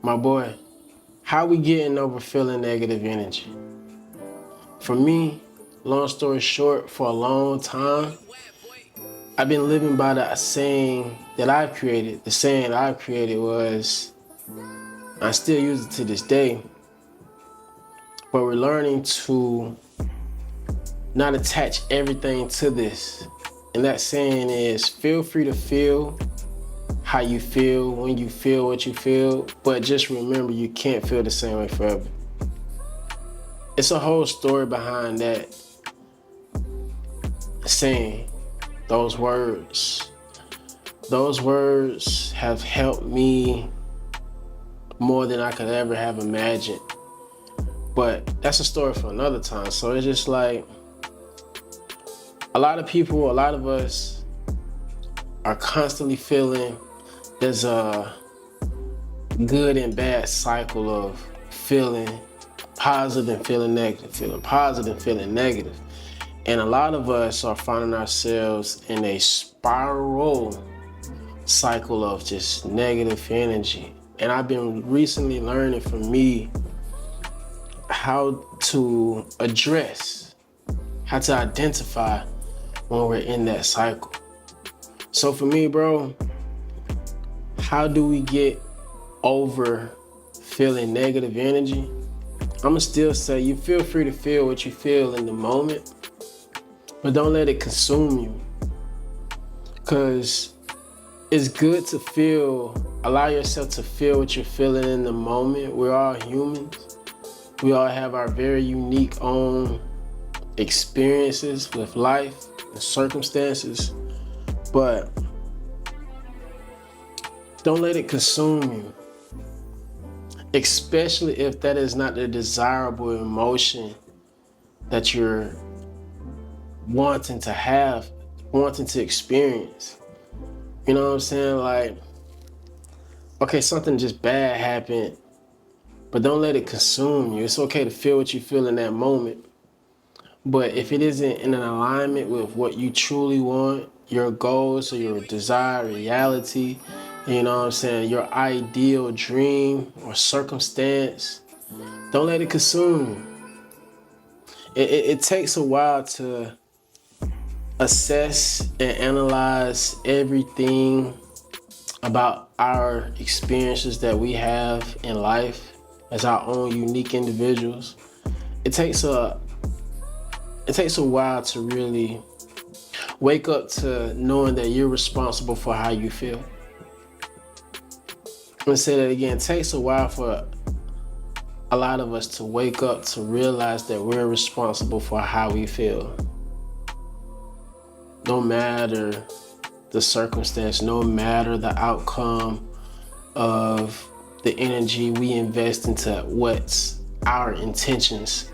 My boy, how we getting over feeling negative energy? For me, long story short, for a long time, I've been living by the saying that I've created. The saying I've created was, I still use it to this day, but we're learning to not attach everything to this. And that saying is, feel free to feel how you feel when you feel what you feel, but just remember you can't feel the same way forever. It's a whole story behind that saying, those words. Those words have helped me more than I could ever have imagined. But that's a story for another time. So it's just like, a lot of people, a lot of us are constantly feeling there's a good and bad cycle of feeling positive and feeling negative, feeling positive and feeling negative. And a lot of us are finding ourselves in a spiral cycle of just negative energy. And I've been recently learning for me how to address, how to identify when we're in that cycle. So for me, bro, how do we get over feeling negative energy? I'ma still say you feel free to feel what you feel in the moment, but don't let it consume you. Cause it's good to feel, allow yourself to feel what you're feeling in the moment. We're all humans. We all have our very unique own experiences with life and circumstances, but don't let it consume you, especially if that is not the desirable emotion that you're wanting to have, wanting to experience. You know what I'm saying? Like, okay, something just bad happened, but don't let it consume you. It's okay to feel what you feel in that moment. But if it isn't in an alignment with what you truly want, your goals or your desired reality, you know what I'm saying, your ideal dream or circumstance, don't let it consume you. It takes a while to assess and analyze everything about our experiences that we have in life as our own unique individuals. It takes a while to really wake up to knowing that you're responsible for how you feel. I'm gonna say that again. It takes a while for a lot of us to wake up to realize that we're responsible for how we feel. No matter the circumstance, no matter the outcome of the energy we invest into what's our intentions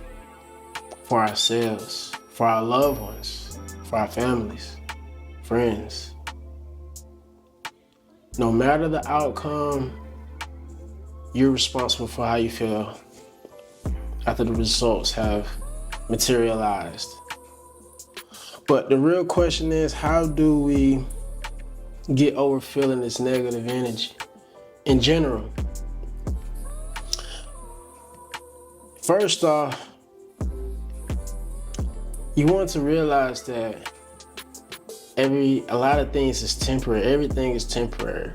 for ourselves, for our loved ones, for our families, friends. No matter the outcome, you're responsible for how you feel after the results have materialized. But the real question is, how do we get over feeling this negative energy in general? First off, you want to realize that a lot of things is temporary. Everything is temporary.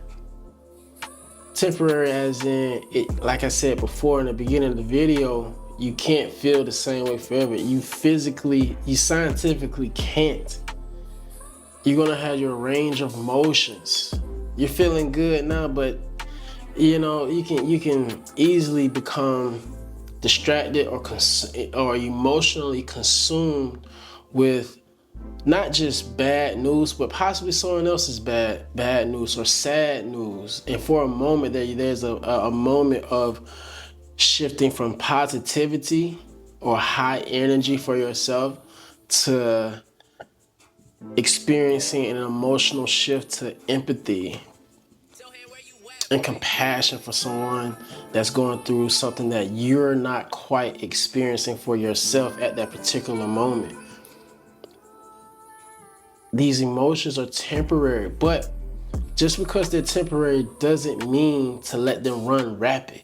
Temporary as in, like I said before in the beginning of the video, you can't feel the same way forever. You scientifically can't. You're gonna have your range of emotions. You're feeling good now, but you know, you can easily become distracted or emotionally consumed with not just bad news, but possibly someone else's bad news or sad news. And for a moment, there's a moment of shifting from positivity or high energy for yourself to experiencing an emotional shift to empathy and compassion for someone that's going through something that you're not quite experiencing for yourself at that particular moment. These emotions are temporary, but Just because they're temporary doesn't mean to let them run rapid.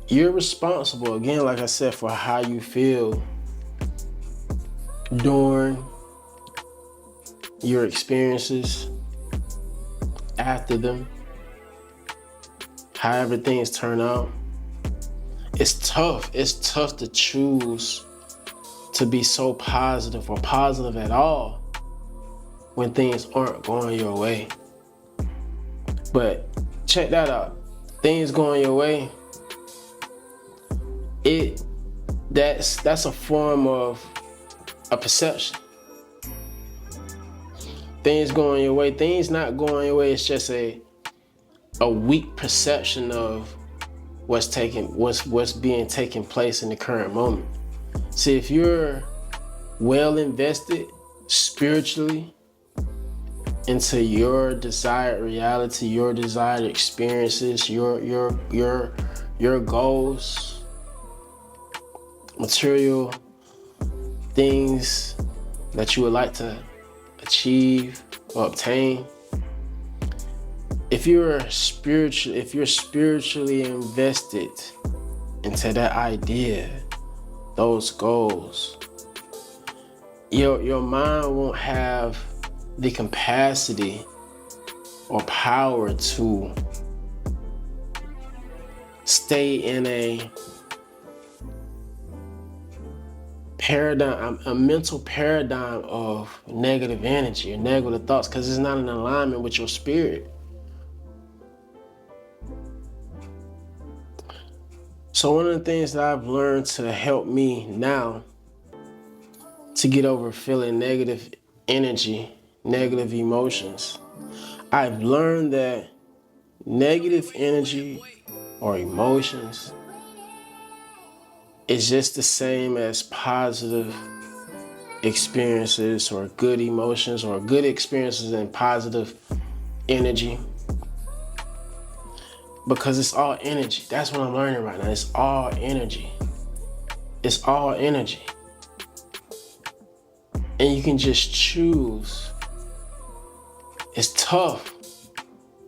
You're responsible, again, like I said, for how you feel during your experiences, after them, however things turn out. It's tough. It's tough to choose to be so positive or positive at all when things aren't going your way. But check that out. Things going your way, that's a form of a perception. Things going your way, things not going your way, it's just a weak perception of what's being taken place in the current moment. See, if you're well invested spiritually into your desired reality, your desired experiences, your goals, material things that you would like to achieve or obtain, if you're spiritually invested into that idea, those goals, your mind won't have the capacity or power to stay in a paradigm, a mental paradigm of negative energy or negative thoughts, because it's not in alignment with your spirit. So one of the things that I've learned to help me now to get over feeling negative energy, negative emotions, I've learned that negative energy or emotions is just the same as positive experiences or good emotions or good experiences and positive energy. Because it's all energy. That's what I'm learning right now. It's all energy. It's all energy. And you can just choose. It's tough,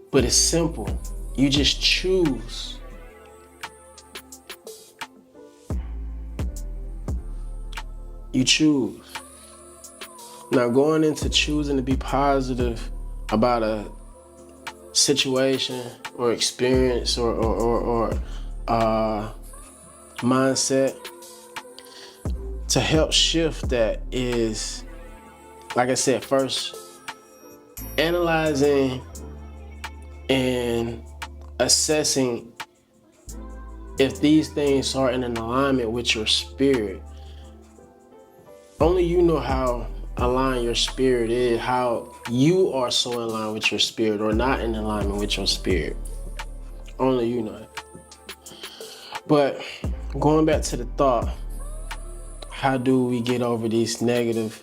but it's simple. You just choose. You choose. Now, going into choosing to be positive about a situation or experience or mindset, to help shift that is, like I said, first analyzing and assessing if these things are in an alignment with your spirit. Only you know how aligned your spirit is, how you are so in line with your spirit or not in alignment with your spirit. Only you know it. But going back to the thought, how do we get over these negative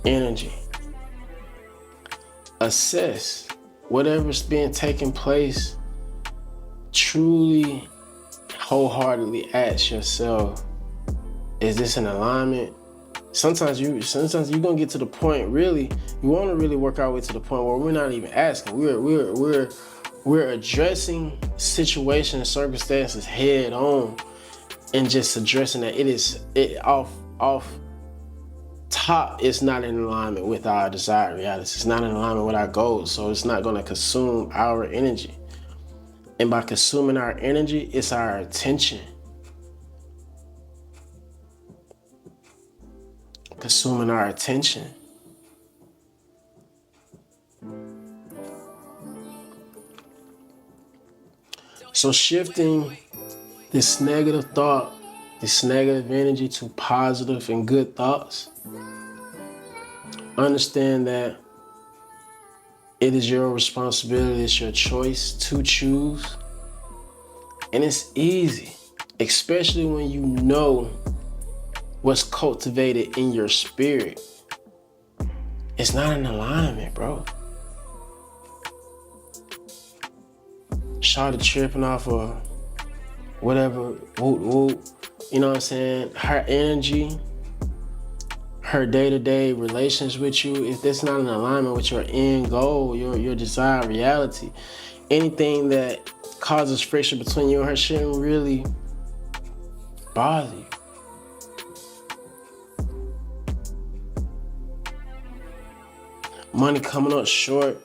energy? Assess whatever's being taking place. Truly, wholeheartedly ask yourself, is this in alignment? Sometimes you're gonna get to the point, really, you want to really work our way to the point where we're not even asking. We're addressing situations, circumstances head on, and just addressing that it off top. It's not in alignment with our desired reality. It's not in alignment with our goals, so it's not gonna consume our energy. And by consuming our energy, it's our attention. Consuming our attention. So shifting this negative thought, this negative energy to positive and good thoughts, understand that it is your responsibility, it's your choice to choose. And it's easy, especially when you know what's cultivated in your spirit. It's not in alignment, bro. Shawty tripping off of whatever, whoop, whoop. You know what I'm saying? Her energy, her day-to-day relations with you, if that's not in alignment with your end goal, your desired reality, anything that causes friction between you and her shouldn't really bother you. Money coming up short,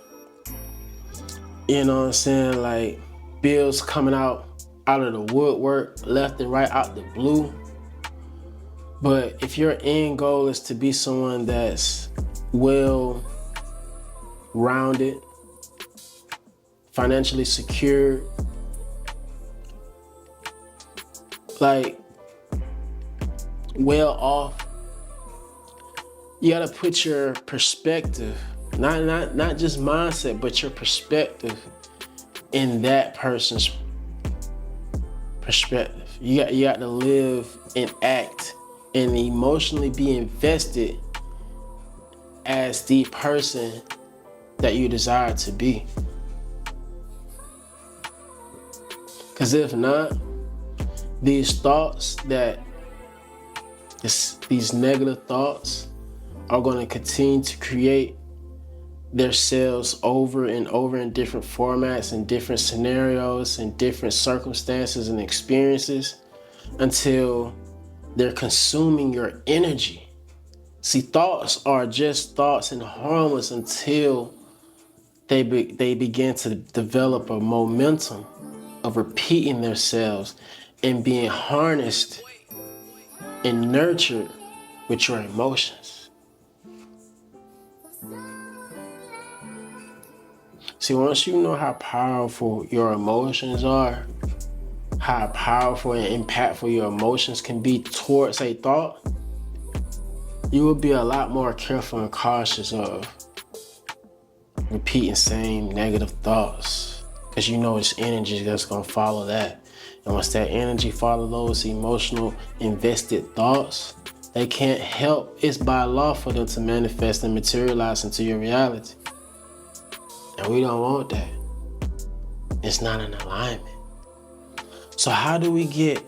you know what I'm saying? Like bills coming out of the woodwork, left and right out the blue. But if your end goal is to be someone that's well rounded, financially secure, like well off, you gotta put your perspective, not just mindset, but your perspective in that person's perspective. You got to live and act and emotionally be invested as the person that you desire to be. Because if not, these thoughts these negative thoughts are going to continue to create themselves over and over in different formats and different scenarios and different circumstances and experiences until they're consuming your energy. See, thoughts are just thoughts and harmless until they begin to develop a momentum of repeating themselves and being harnessed and nurtured with your emotions. See, once you know how powerful your emotions are, how powerful and impactful your emotions can be towards a thought, you will be a lot more careful and cautious of repeating same negative thoughts, because you know it's energy that's going to follow that. And once that energy follows those emotional invested thoughts, they can't help, it's by law for them to manifest and materialize into your reality. And we don't want that. It's not in alignment. So how do we get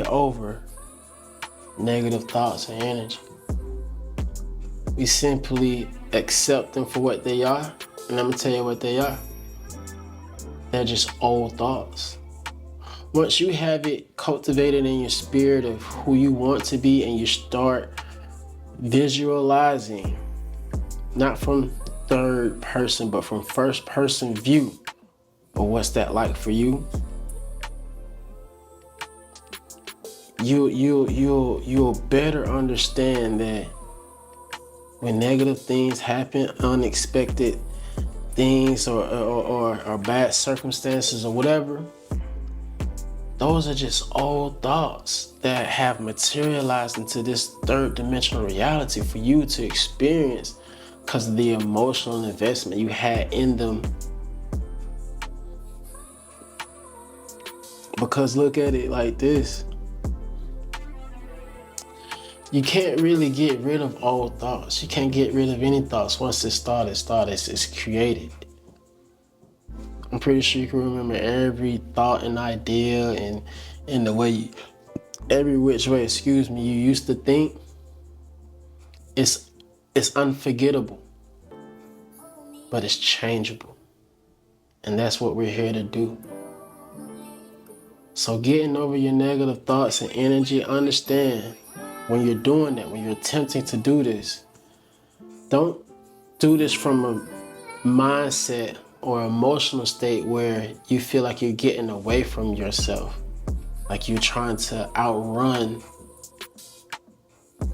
over negative thoughts and energy? We simply accept them for what they are. And I'm gonna tell you what they are. They're just old thoughts. Once you have it cultivated in your spirit of who you want to be and you start visualizing, not from third person, but from first person view of what's that like for you, you'll better understand that when negative things happen, unexpected things or bad circumstances or whatever, those are just old thoughts that have materialized into this third dimensional reality for you to experience because of the emotional investment you had in them. Because look at it like this. You can't really get rid of old thoughts. You can't get rid of any thoughts. Once it's started, it's created. I'm pretty sure you can remember every thought and idea and the way every which way, you used to think. It's unforgettable, but it's changeable. And that's what we're here to do. So getting over your negative thoughts and energy, understand when you're doing that, when you're attempting to do this, don't do this from a mindset or emotional state where you feel like you're getting away from yourself, like you're trying to outrun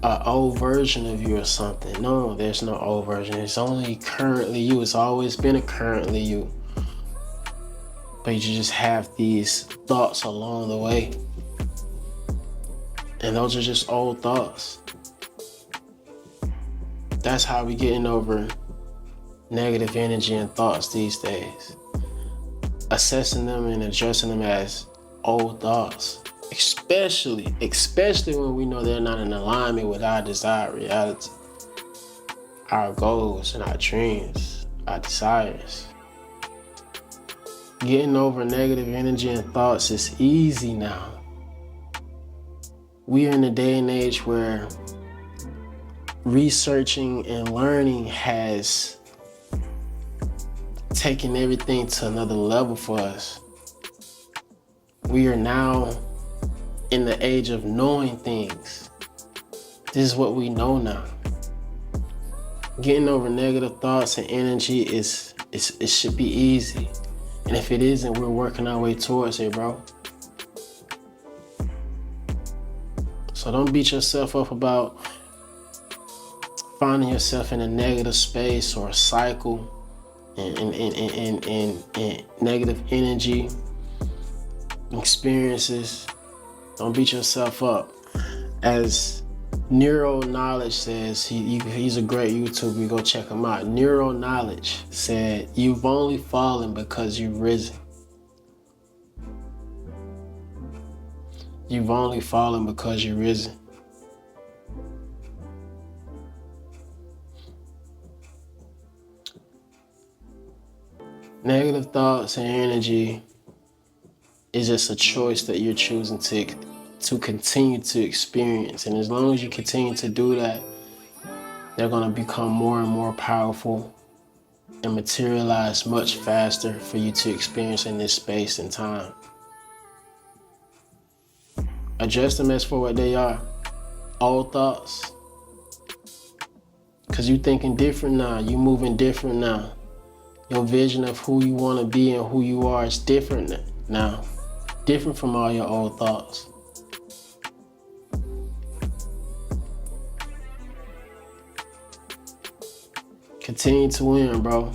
an old version of you or something. No, there's no old version. It's only currently you. It's always been a currently you. But you just have these thoughts along the way. And those are just old thoughts. That's how we getting over negative energy and thoughts these days. Assessing them and addressing them as old thoughts. Especially when we know they're not in alignment with our desired reality. Our goals and our dreams, our desires. Getting over negative energy and thoughts is easy now. we are in a day and age where researching and learning has taken everything to another level for us. We are now in the age of knowing things. This is what we know now. Getting over negative thoughts and energy it should be easy. And if it isn't, we're working our way towards it, bro. So don't beat yourself up about finding yourself in a negative space or a cycle and negative energy experiences. Don't beat yourself up. As Neuro Knowledge says, he's a great YouTuber, you go check him out. Neuro Knowledge said, you've only fallen because you've risen. You've only fallen because you've risen. Negative thoughts and energy is just a choice that you're choosing to continue to experience. And as long as you continue to do that, they're going to become more and more powerful and materialize much faster for you to experience in this space and time. Address them as for what they are. Old thoughts. Because you're thinking different now. You're moving different now. Your vision of who you want to be and who you are is different now. Different from all your old thoughts. Continue to win, bro.